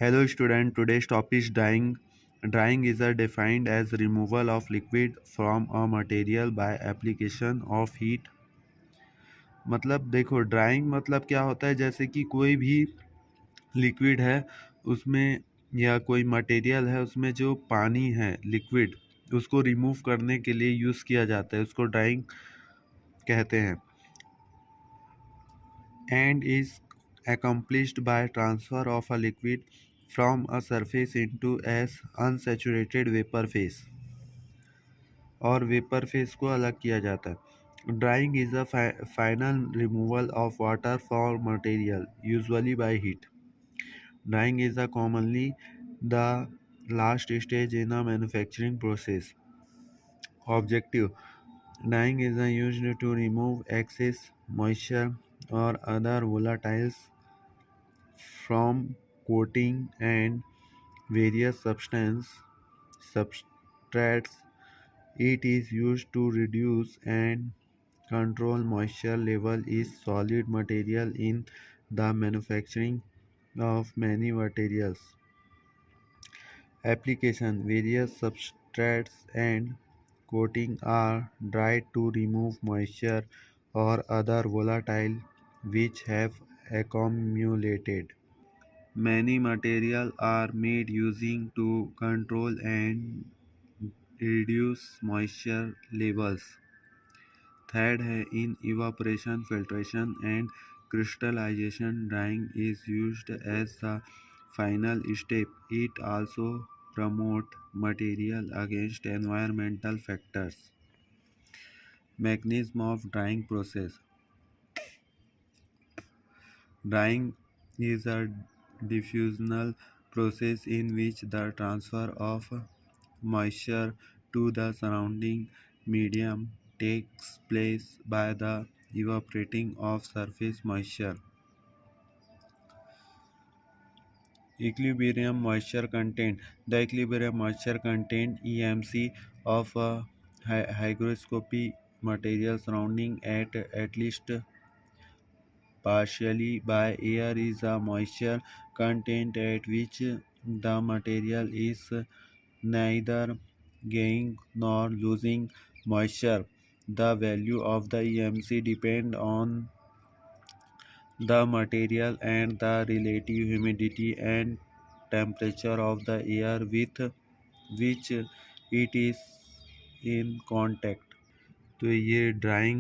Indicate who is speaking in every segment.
Speaker 1: Hello student, today's topic is drying. Drying is defined as removal of liquid from a material by application of heat. मतलब देखो drawing मतलब क्या होता है, जैसे कि कोई भी लिक्विड है उसमें या कोई मटेरियल है उसमें जो पानी है लिक्विड उसको रिमूव करने के लिए यूज़ किया जाता है, उसको ड्राइंग कहते हैं। And is accomplished by transfer of a liquid from a surface into as unsaturated vapor phase, और वेपर फेज को अलग किया जाता है। Drying is a final removal of water from material usually by heat. Drawing is a commonly the last stage in a manufacturing process. Objective: dyeing is used to remove excess moisture or other volatiles from coating and various substrates. It is used to reduce and control moisture level in solid material in the manufacturing of many materials. Application: various substrates and coating are dried to remove moisture or other volatile which have accumulated. Many materials are made using to control and reduce moisture levels. Third है in evaporation, filtration and crystallization. Drying is used as the final step. It also promotes material against environmental factors. Mechanism of drying process. Drying is a diffusional process in which the transfer of moisture to the surrounding medium takes place by the evaporating of surface moisture. Equilibrium moisture content. The equilibrium moisture content (EMC) of a hygroscopic material surrounding at least partially by air is a moisture content at which the material is neither gaining nor losing moisture. The value of the EMC depends on the material and the relative humidity and temperature of the air with which it is in contact. तो ये drawing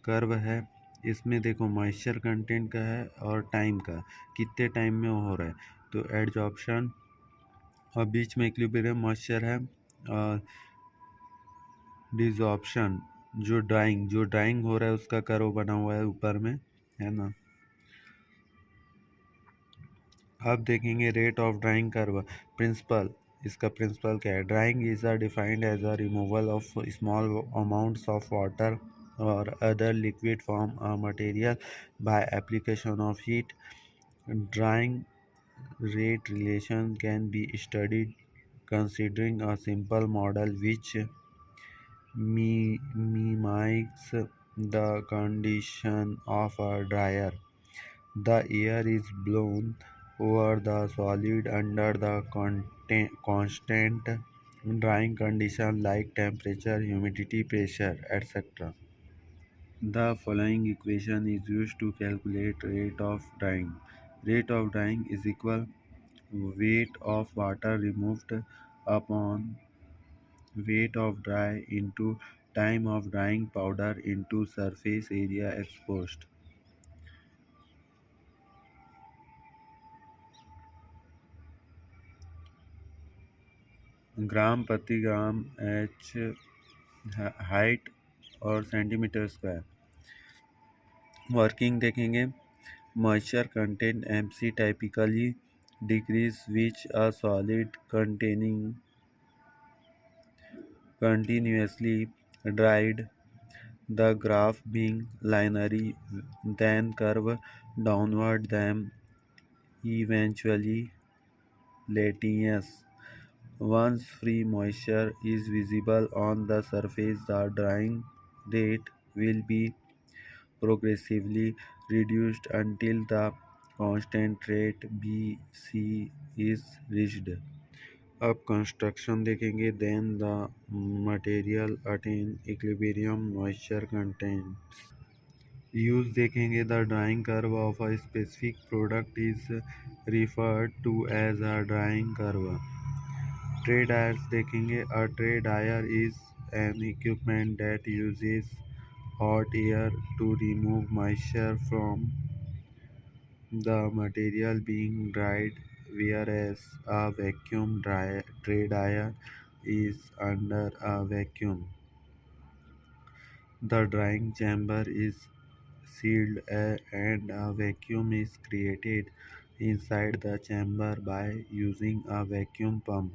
Speaker 1: curve है, इसमें देखो moisture content का है और time का, कितने टाइम में वो हो रहा है। तो एडजॉर्प्शन और बीच में इक्विलिब्रियम मॉइस्चर है, और डिजॉर्प्शन जो ड्राइंग हो रहा है उसका कर्व बना हुआ है ऊपर में, है ना। अब देखेंगे rate of drying curve. Principle, इसका प्रिंसिपल क्या है। Drying is defined as a removal of small amounts of water और other liquid from a material by application of heat. Drying rate relation can be studied considering a simple model which mimics the condition of a dryer. The air is blown over the solid under the constant drying condition like temperature, humidity, pressure, etc. The following equation is used to calculate rate of drying. Rate of drying is equal weight of water removed upon weight of dry into time of drying powder into surface area exposed. ग्राम प्रति gram H height और centimetre square. Working देखेंगे। Moisture content MC typically decrease which a solid containing continuously dried, the graph being linear, then curve downward, then eventually lattice. Once free moisture is visible on the surface, the drying rate will be progressively reduced until the constant rate BC is reached. अब construction देखेंगे, then the material attain equilibrium moisture content. Use देखेंगे, the drying curve of a specific product is referred to as a drying curve. Tray dryers देखेंगे, a tray dryer is an equipment that uses hot air to remove moisture from the material being dried, whereas a tray dryer is under a vacuum. The drying chamber is sealed and a vacuum is created inside the chamber by using a vacuum pump.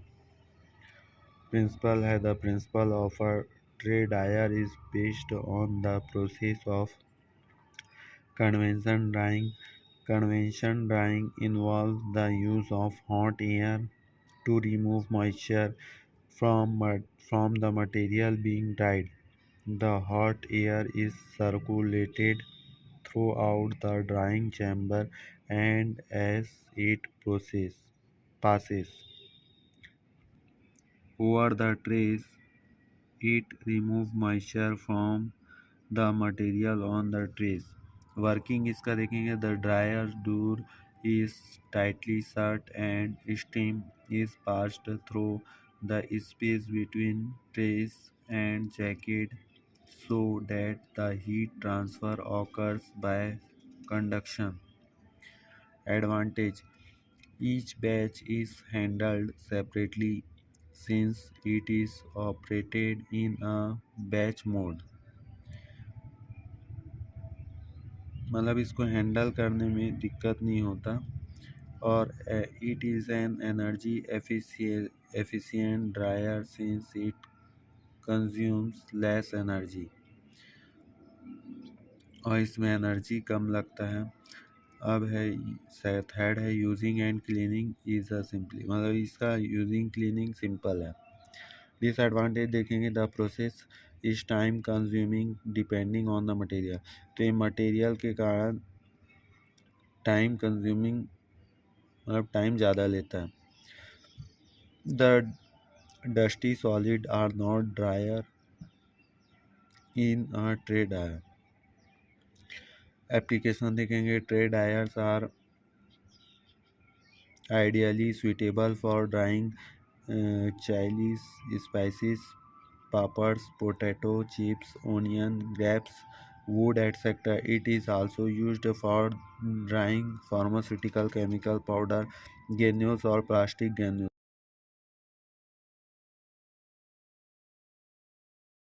Speaker 1: The principle of a tray dryer is based on the process of convection drying. Convection drying involves the use of hot air to remove moisture from the material being dried. The hot air is circulated throughout the drying chamber, and as it passes over the trays, it removes moisture from the material on the trays. Working इसका देखेंगे, the dryer door is tightly shut and steam is passed through the space between trays and jacket so that the heat transfer occurs by conduction. Advantage: each batch is handled separately since it is operated in a batch mode. मतलब इसको handle करने में दिक्कत नहीं होता, और it is an energy efficient dryer since it consumes less energy, और इसमें एनर्जी कम लगता है। अब है थर्ड है using and cleaning is a simply, मतलब इसका यूजिंग क्लीनिंग सिंपल है। डिसएडवांटेज देखेंगे, the process is time consuming depending on the material, तो ये मटेरियल के कारण टाइम कंज्यूमिंग मतलब टाइम ज़्यादा लेता है। The dusty solid are not dryer in a tray dryer. Application देखेंगे, tray dryers are ideally suitable for drying chilies, spices, peppers, potato chips, onion, grapes, wood, etc. It is also used for drying pharmaceutical chemical powder granules or plastic granules.